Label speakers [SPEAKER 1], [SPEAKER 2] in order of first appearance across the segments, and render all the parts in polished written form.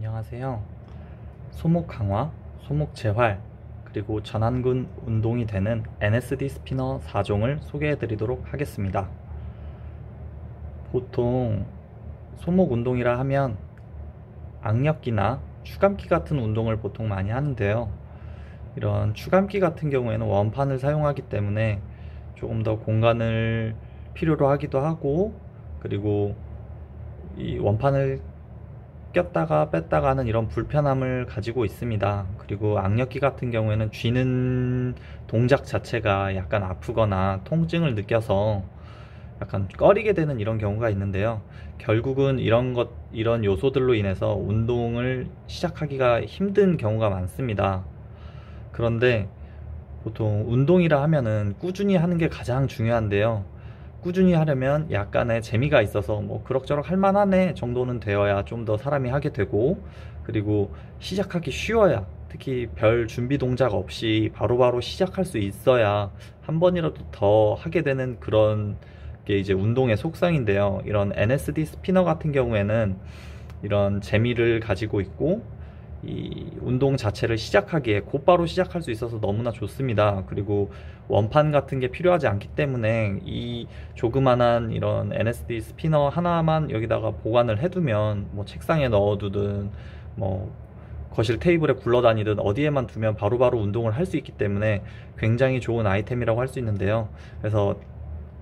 [SPEAKER 1] 안녕하세요. 소목 강화, 소목 재활, 그리고 전완근 운동이 되는 NSD 스피너 4종을 소개해 드리도록 하겠습니다. 보통 소목 운동이라 하면 악력기나 추감기 같은 운동을 보통 많이 하는데요. 이런 추감기 같은 경우에는 원판을 사용하기 때문에 조금 더 공간을 필요로 하기도 하고, 그리고 이 원판을 꼈다가 뺐다가 하는 이런 불편함을 가지고 있습니다. 그리고 악력기 같은 경우에는 쥐는 동작 자체가 약간 아프거나 통증을 느껴서 약간 꺼리게 되는 이런 경우가 있는데요. 결국은 이런 요소들로 인해서 운동을 시작하기가 힘든 경우가 많습니다. 그런데 보통 운동이라 하면은 꾸준히 하는 게 가장 중요한데요. 꾸준히 하려면 약간의 재미가 있어서 뭐 그럭저럭 할만하네 정도는 되어야 좀 더 사람이 하게 되고, 그리고 시작하기 쉬워야, 특히 별 준비 동작 없이 바로바로 시작할 수 있어야 한 번이라도 더 하게 되는 그런 게 이제 운동의 속성인데요. 이런 NSD 스피너 같은 경우에는 이런 재미를 가지고 있고, 이 운동 자체를 시작하기에 곧바로 시작할 수 있어서 너무나 좋습니다. 그리고 원판 같은 게 필요하지 않기 때문에 이 조그만한 이런 NSD 스피너 하나만 여기다가 보관을 해두면, 뭐 책상에 넣어두든 뭐 거실 테이블에 굴러다니든 어디에만 두면 바로바로 운동을 할 수 있기 때문에 굉장히 좋은 아이템이라고 할 수 있는데요. 그래서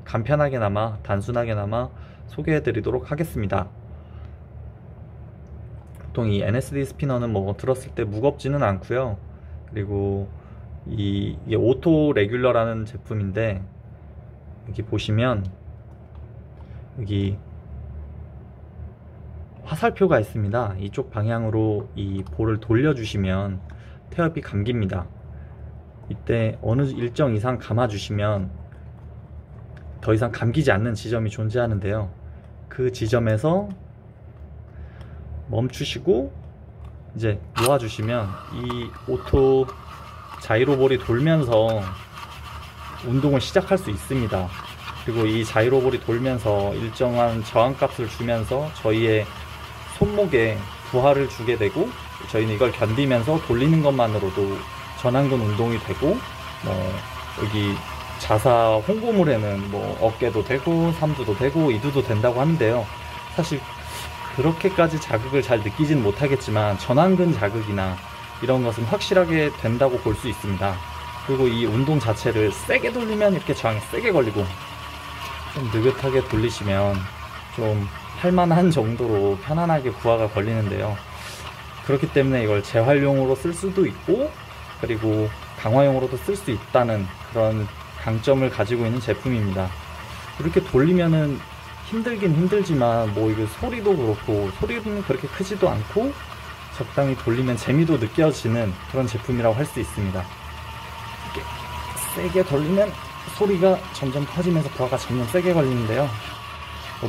[SPEAKER 1] 간편하게나마 단순하게나마 소개해 드리도록 하겠습니다. 보통 이 NSD 스피너는 뭐 들었을 때 무겁지는 않고요. 그리고 이게 오토 레귤러라는 제품인데, 여기 보시면 여기 화살표가 있습니다. 이쪽 방향으로 이 볼을 돌려주시면 태엽이 감깁니다. 이때 어느 일정 이상 감아주시면 더 이상 감기지 않는 지점이 존재하는데요. 그 지점에서 멈추시고 이제 놓아주시면 이 오토 자이로볼이 돌면서 운동을 시작할 수 있습니다. 그리고 이 자이로볼이 돌면서 일정한 저항값을 주면서 저희의 손목에 부하를 주게 되고, 저희는 이걸 견디면서 돌리는 것만으로도 전완근 운동이 되고, 뭐 여기 자사 홍보물에는 뭐 어깨도 되고 삼두도 되고 이두도 된다고 하는데요. 사실 그렇게까지 자극을 잘 느끼지는 못하겠지만 전완근 자극이나 이런 것은 확실하게 된다고 볼 수 있습니다. 그리고 이 운동 자체를 세게 돌리면 이렇게 저항이 세게 걸리고, 좀 느긋하게 돌리시면 좀 할만한 정도로 편안하게 부하가 걸리는데요. 그렇기 때문에 이걸 재활용으로 쓸 수도 있고, 그리고 강화용으로도 쓸 수 있다는 그런 강점을 가지고 있는 제품입니다. 이렇게 돌리면은 힘들긴 힘들지만 뭐 이거 소리도 그렇고, 소리는 그렇게 크지도 않고 적당히 돌리면 재미도 느껴지는 그런 제품이라고 할 수 있습니다. 이렇게 세게 돌리면 소리가 점점 커지면서 부하가 점점 세게 걸리는데요.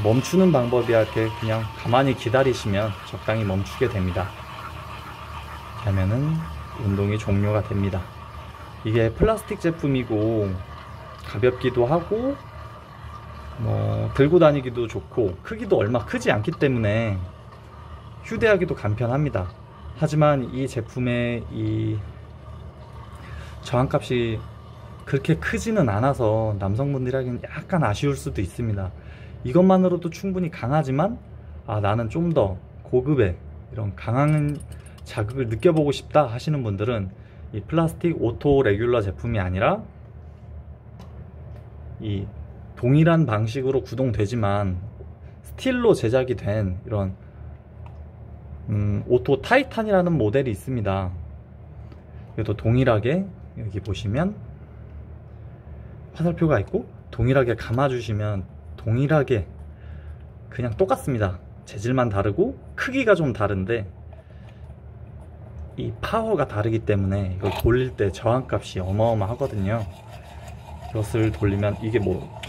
[SPEAKER 1] 멈추는 방법이야. 이렇게 그냥 가만히 기다리시면 적당히 멈추게 됩니다. 그러면은 운동이 종료가 됩니다. 이게 플라스틱 제품이고 가볍기도 하고 뭐 들고 다니기도 좋고, 크기도 얼마 크지 않기 때문에 휴대하기도 간편합니다. 하지만 이 제품의 이 저항값이 그렇게 크지는 않아서 남성분들에게는 약간 아쉬울 수도 있습니다. 이것만으로도 충분히 강하지만 나는 좀 더 고급의 이런 강한 자극을 느껴보고 싶다 하시는 분들은 이 플라스틱 오토 레귤러 제품이 아니라 이 동일한 방식으로 구동되지만 스틸로 제작이 된 이런 오토 타이탄이라는 모델이 있습니다. 이것도 동일하게 여기 보시면 화살표가 있고, 동일하게 감아주시면 동일하게 그냥 똑같습니다. 재질만 다르고 크기가 좀 다른데 이 파워가 다르기 때문에 이걸 돌릴 때 저항값이 어마어마하거든요. 이것을 돌리면 이게 뭐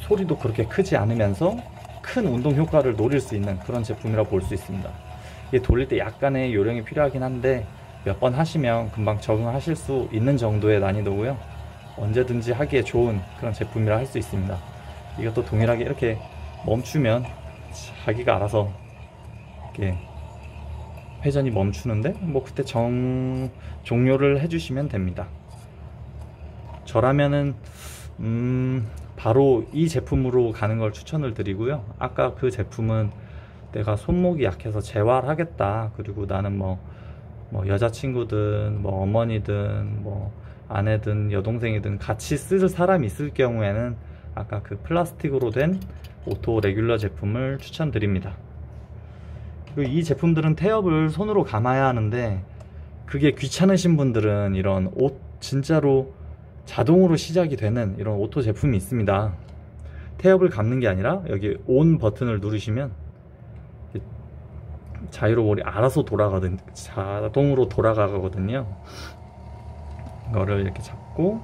[SPEAKER 1] 소리도 그렇게 크지 않으면서 큰 운동 효과를 노릴 수 있는 그런 제품이라고 볼 수 있습니다. 이게 돌릴 때 약간의 요령이 필요하긴 한데 몇 번 하시면 금방 적응하실 수 있는 정도의 난이도고요. 언제든지 하기에 좋은 그런 제품이라 할 수 있습니다. 이것도 동일하게 이렇게 멈추면 자기가 알아서 이렇게 회전이 멈추는데 뭐 그때 종료를 해주시면 됩니다. 저라면은 바로 이 제품으로 가는 걸 추천을 드리고요. 아까 그 제품은 내가 손목이 약해서 재활하겠다, 그리고 나는 뭐 여자친구든 뭐 어머니든 뭐 아내든 여동생이든 같이 쓸 사람이 있을 경우에는 아까 그 플라스틱으로 된 오토 레귤러 제품을 추천드립니다. 그리고 이 제품들은 태엽을 손으로 감아야 하는데 그게 귀찮으신 분들은 이런 진짜로 자동으로 시작이 되는 이런 오토 제품이 있습니다. 태엽을 감는 게 아니라 여기 온 버튼을 누르시면 자이로볼이 알아서 자동으로 돌아가거든요. 이거를 이렇게 잡고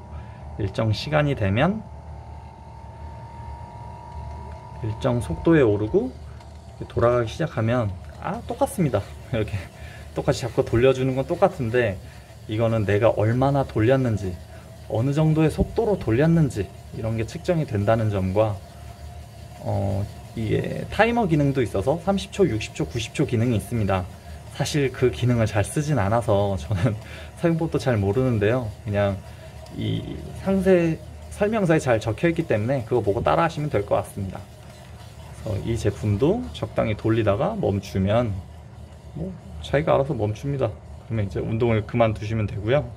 [SPEAKER 1] 일정 시간이 되면 일정 속도에 오르고 돌아가기 시작하면 똑같습니다. 이렇게 똑같이 잡고 돌려주는 건 똑같은데, 이거는 내가 얼마나 돌렸는지, 어느 정도의 속도로 돌렸는지 이런 게 측정이 된다는 점과 이게 타이머 기능도 있어서 30초, 60초, 90초 기능이 있습니다. 사실 그 기능을 잘 쓰진 않아서 저는 사용법도 잘 모르는데요. 그냥 이 상세 설명서에 잘 적혀 있기 때문에 그거 보고 따라 하시면 될 것 같습니다. 그래서 이 제품도 적당히 돌리다가 멈추면 뭐 자기가 알아서 멈춥니다. 그러면 이제 운동을 그만두시면 되고요.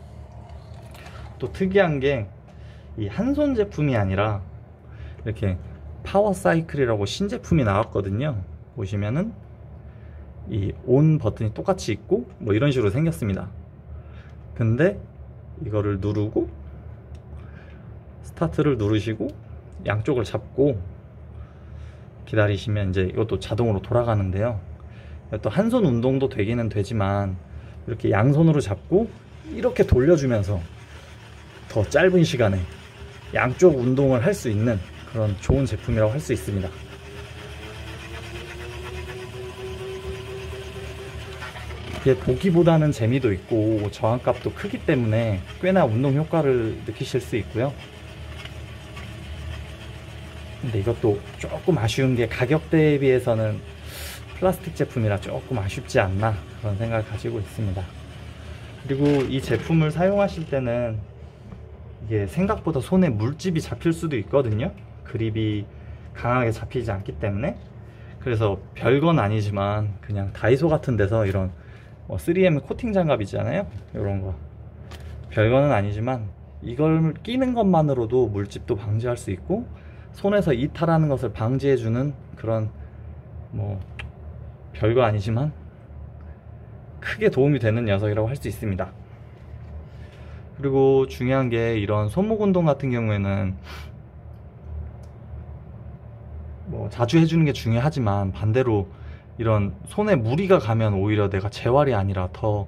[SPEAKER 1] 또 특이한 게 이 한 손 제품이 아니라 이렇게 파워 사이클이라고 신제품이 나왔거든요. 보시면은 이 온 버튼이 똑같이 있고 뭐 이런 식으로 생겼습니다. 근데 이거를 누르고 스타트를 누르시고 양쪽을 잡고 기다리시면 이제 이것도 자동으로 돌아가는데요. 또 한 손 운동도 되기는 되지만 이렇게 양손으로 잡고 이렇게 돌려주면서 더 짧은 시간에 양쪽 운동을 할 수 있는 그런 좋은 제품이라고 할 수 있습니다. 이게 보기보다는 재미도 있고 저항값도 크기 때문에 꽤나 운동 효과를 느끼실 수 있고요. 근데 이것도 조금 아쉬운 게 가격대에 비해서는 플라스틱 제품이라 조금 아쉽지 않나, 그런 생각을 가지고 있습니다. 그리고 이 제품을 사용하실 때는 이게 생각보다 손에 물집이 잡힐 수도 있거든요. 그립이 강하게 잡히지 않기 때문에. 그래서 별건 아니지만 그냥 다이소 같은 데서 이런 3M 코팅 장갑 있잖아요, 이런 거 별거는 아니지만 이걸 끼는 것만으로도 물집도 방지할 수 있고 손에서 이탈하는 것을 방지해주는 그런 별거 아니지만 크게 도움이 되는 녀석이라고 할 수 있습니다. 그리고 중요한 게 이런 손목 운동 같은 경우에는 자주 해주는 게 중요하지만 반대로 이런 손에 무리가 가면 오히려 내가 재활이 아니라 더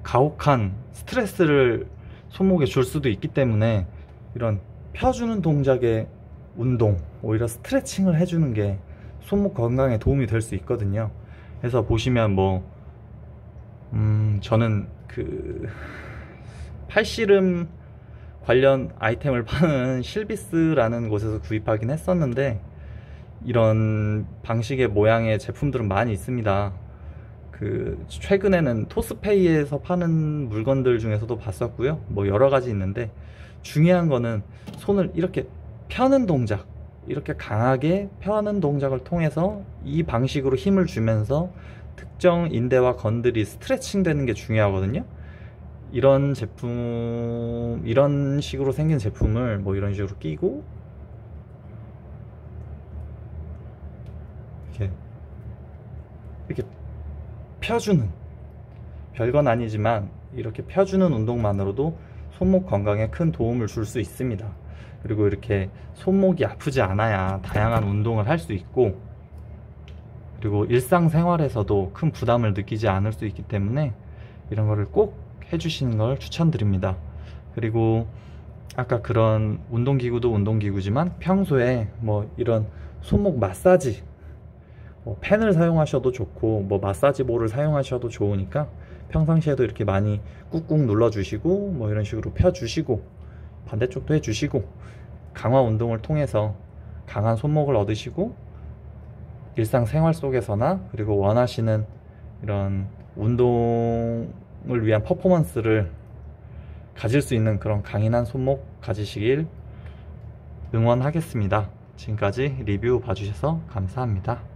[SPEAKER 1] 가혹한 스트레스를 손목에 줄 수도 있기 때문에 이런 펴주는 동작의 운동, 오히려 스트레칭을 해주는 게 손목 건강에 도움이 될 수 있거든요. 그래서 보시면 저는 그 팔씨름 관련 아이템을 파는 실비스라는 곳에서 구입하긴 했었는데 이런 방식의 모양의 제품들은 많이 있습니다. 최근에는 토스페이에서 파는 물건들 중에서도 봤었고요. 여러 가지 있는데 중요한 거는 손을 이렇게 펴는 동작, 이렇게 강하게 펴는 동작을 통해서 이 방식으로 힘을 주면서 특정 인대와 건들이 스트레칭 되는 게 중요하거든요. 이런 제품, 이런 식으로 생긴 제품을 이런 식으로 끼고 이렇게 펴주는, 별건 아니지만 이렇게 펴주는 운동만으로도 손목 건강에 큰 도움을 줄 수 있습니다. 그리고 이렇게 손목이 아프지 않아야 다양한 운동을 할 수 있고, 그리고 일상생활에서도 큰 부담을 느끼지 않을 수 있기 때문에 이런 거를 꼭 해주시는 걸 추천드립니다. 그리고 아까 그런 운동기구도 운동기구지만 평소에 이런 손목 마사지, 펜을 사용하셔도 좋고 마사지 볼을 사용하셔도 좋으니까 평상시에도 이렇게 많이 꾹꾹 눌러주시고 이런 식으로 펴주시고 반대쪽도 해주시고 강화 운동을 통해서 강한 손목을 얻으시고 일상생활 속에서나 그리고 원하시는 이런 운동을 위한 퍼포먼스를 가질 수 있는 그런 강인한 손목 가지시길 응원하겠습니다. 지금까지 리뷰 봐주셔서 감사합니다.